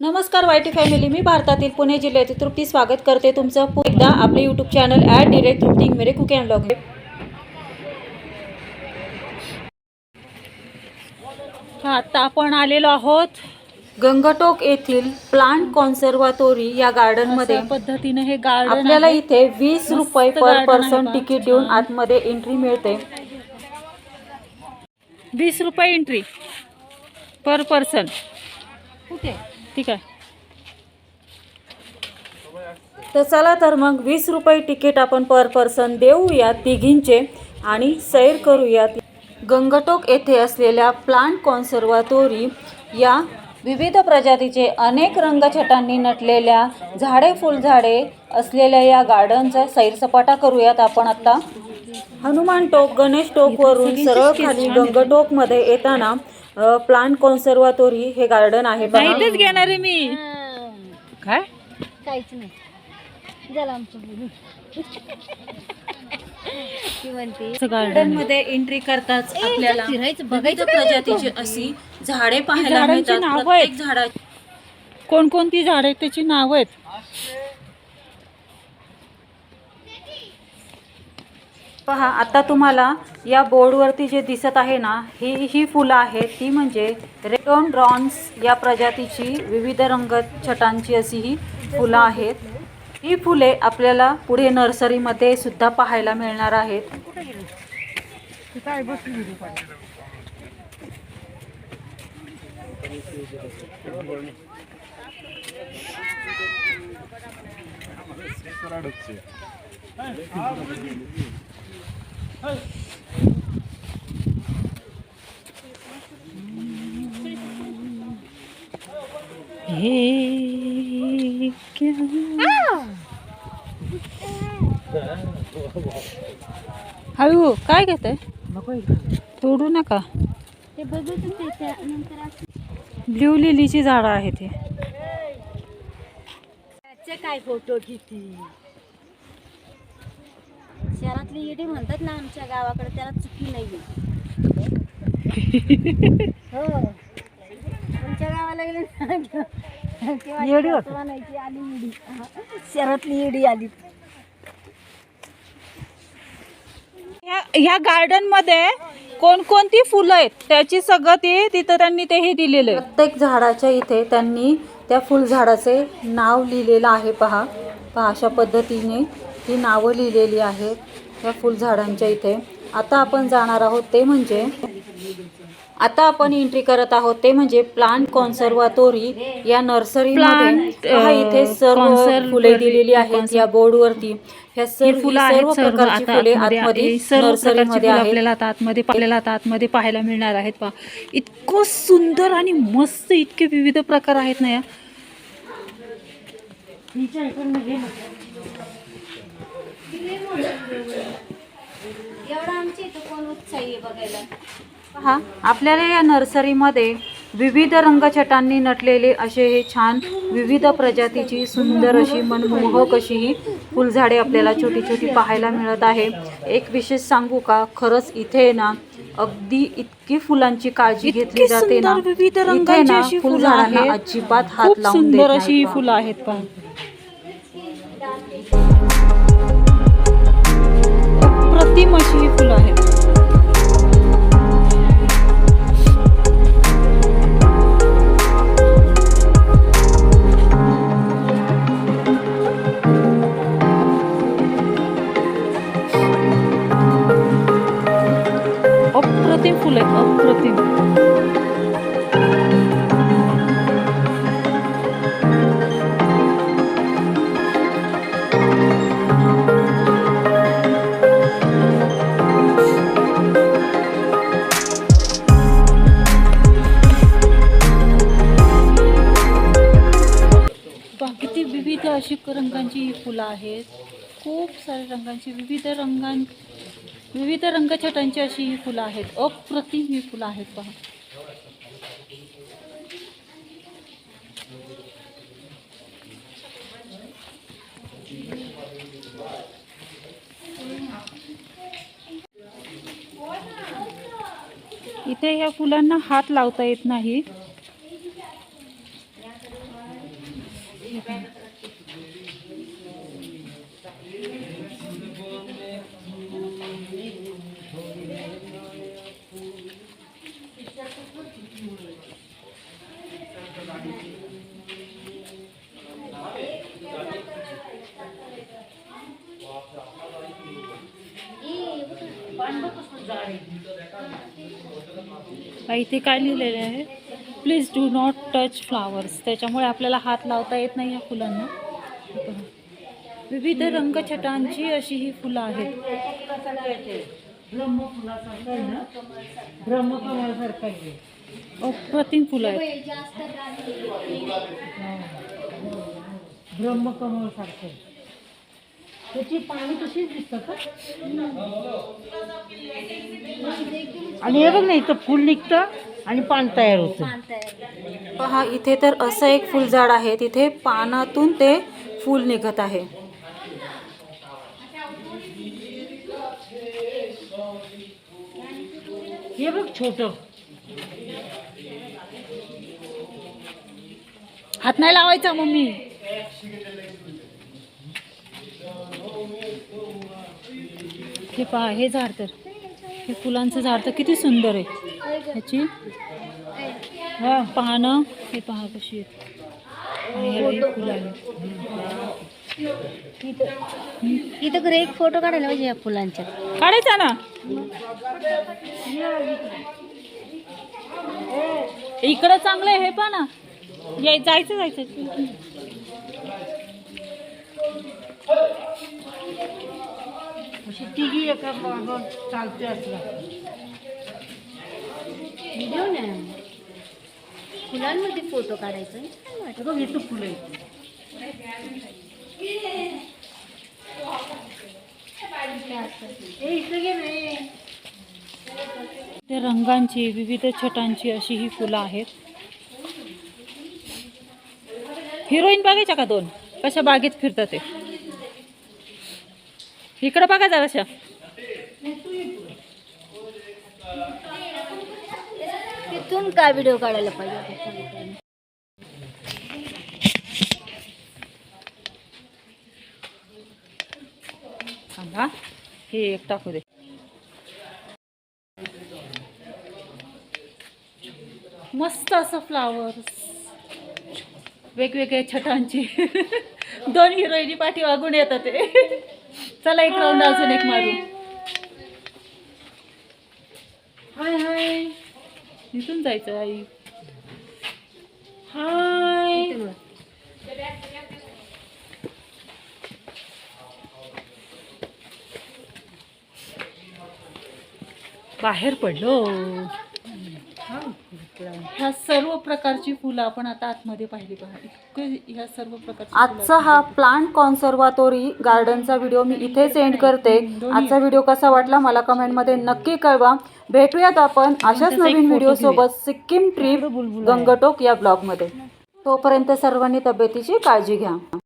नमस्कार YT family, मी भारतातील पुणे जिल्ह्यातील तृप्ती स्वागत करते तुमचं पुन्हा एकदा आपले यूट्यूब चॅनल @तृप्ती मेरे कुक अँड ब्लॉग. आता आपण आलेलो आहोत गंगटोक येथील प्लांट कॉन्सर्व्हाटोरी या गार्डन मध्ये. पद्धतीने हे गार्डन आपल्याला इथे 20 रुपये पर पर्सन तिकीट देऊन आतमध्ये एंट्री मिळते. 20 रुपये एंट्री पर पर्सन. ठीक आहे. तर चला तर मग 20 रुपये तिकीट आपण पर पर्सन देऊया तिघींचे आणि सैर करूयात. गंगटोक येथे असलेल्या प्लांट कॉन्सर्व्हाटोरी या विविध प्रजातीचे अनेक रंगछटांनी नटलेल्या झाडे फुलझाडे असलेल्या या गार्डनचा सैरसपाटा करूयात आपण आता. हनुमान टोक गणेश टोक वरून सरळ खाली गंगटोक मध्ये येताना प्लांट कॉन्सर्व्हाटोरी हे गार्डन आहे. इथेच घेणार आहे मी. काय काहीच नाही झालं आमचं गार्डन मध्ये एंट्री करताच आपल्याला विविध प्रजातीची अशी झाडे पाहायला मिळतात. प्रत्येक झाडा कोणकोणती झाडे त्याची नाव आहेत पहा. आता तुम्हाला या बोर्डवरती जे दिसत आहे ना, ही फुलं आहेत ती म्हणजे रेडोडॉन्ड्रॉन्स या प्रजातीची विविध रंगछटांची अशी ही फुलं आहेत. ही फुले आपल्याला पुढे नर्सरीमध्ये सुद्धा पाहायला मिळणार आहेत. हे हळू काय घेत आहे, तोडू नका. ब्ल्यू लिलीची झाडं आहेत हे. काय फोटो किती शहरातली येडे म्हणतात ना, आमच्या गावाकडे त्याला चुकी नाही. हो आमच्या गावाला गेले आली शहरातली येडी आली. ह्या गार्डन मध्ये कोणकोणती फुलं आहेत त्याची सगळं ते तिथं त्यांनी ते हे दिलेलं आहे. प्रत्येक झाडाच्या इथे त्यांनी त्या फुलझाडाचे नाव लिहिलेलं आहे. पहा अशा पद्धतीने ही नावं लिहिलेली आहेत त्या फुलझाडांच्या इथे. आता आपण जाणार आहोत ते म्हणजे आता आपण एंट्री करत आहोत ते म्हणजे प्लांट कॉन्सर्व्हाटोरी या नर्सरीमध्ये. इथे सर्व फुले दिलेली आहेत या बोर्डवरती. ह्या सर्व प्रकारची फुले आतमध्ये नर्सरीमध्ये आपल्याला आतमध्ये पाहायला मिळणार आहेत. पहा इतकं सुंदर आणि मस्त, इतके विविध प्रकार आहेत ना या. एवढा आमच्या इथं कोण उत्साही आहे बघायला. पहा आपल्याला या नर्सरीमध्ये विविध रंगछटांनी नटलेले असे हे छान विविध प्रजातीची सुंदर अशी मनमोहक अशी ही फुलझाडे आपल्याला छोटी छोटी पाहायला मिळत आहे. एक विशेष सांगू का, खरंच इथे ना अगदी इतकी फुलांची काळजी घेतली जाते ना. विविध रंगांची फुलझाडांना अजिबात हात लावून देत नाही. अशी फुलं आहेत पहा. अप्रतिम अशी ही फुलं आहेत. अप्रतिम फुलं आहेत, अप्रतिम. किती विविध अशी रंगांची ही फुलं आहेत. खूप सारे रंगांची विविध रंगछटांची अशी ही फुलं आहेत. अप्रतिम ही फुलं आहेत पहा. इथे ह्या फुलांना हात लावता येत नाही. इथे काय लिहिलेलं आहे, please do not touch flowers. त्याच्यामुळे आपल्याला हात लावता येत नाही या फुलांना. विविध रंगछटांची अशी ही फुलं आहेत. अप्रतिम फुलं आहेत. जास्त ब्रह्मकमळ सारखं त्याची पाणी तशीच दिसतात आणि हे बघ ना इथं फुल निघतं आणि पान तयार होतं. पहा इथे तर असं एक फुलझाड आहे, तिथे पानातून ते फूल निघत आहे. हे बघ छोट, हात नाही लावायचा मम्मी. हे पहा, हे झाड तर, हे फुलांचं झाड तर किती सुंदर आहे. ह्याची पानं हे पहा कशी आहेत आणि ह्याला हे फुलं आहेत. इथं खरं एक फोटो काढायला पाहिजे या फुलांच्या. काढायचा ना, इकडं चांगलं आहे. हे पहा ना, जायचं अशी तिघी एका मागं चालते असला व्हिडिओ ना, फुलांमध्ये फोटो काढायचा छान वाटतं. बघ इथं फुलं आहेत. इथं घे नाही. ते रंगांची विविध छटांची अशी ही फुलं आहेत. हिरोईन बघायच्या का दोन, कशा बागेत फिरतात ते. इकडं बघा जराशा. तिथून काय व्हिडिओ काढायला पाहिजे. थांबा, हे एक टाकू दे. मस्त असं फ्लावर्स वेगवेगळ्या छटांची. दोन हिरोईनी पाठीमागून येतात ते. चला एक राऊंड अजून एक मारू. हाय हाय, इथून जायचं आई. हाय, बाहेर पडलो. ह्या सर्व प्रकारची फुलं आपण आता आतमध्ये पाहिली पहा. ह्या सर्व प्रकारची. आजचा हा प्लांट कॉन्सर्वातोरी गार्डनचा व्हिडिओ मी इथेच एंड करते. आजचा व्हिडिओ कसा वाटला मला कमेंटमध्ये नक्की कळवा. भेटूयात आपण अशाच नवीन व्हिडिओ सोबत सिक्कीम ट्रिप गंगटोक या ब्लॉगमध्ये. तोपर्यंत सर्वांनी तब्येतीची काळजी घ्या.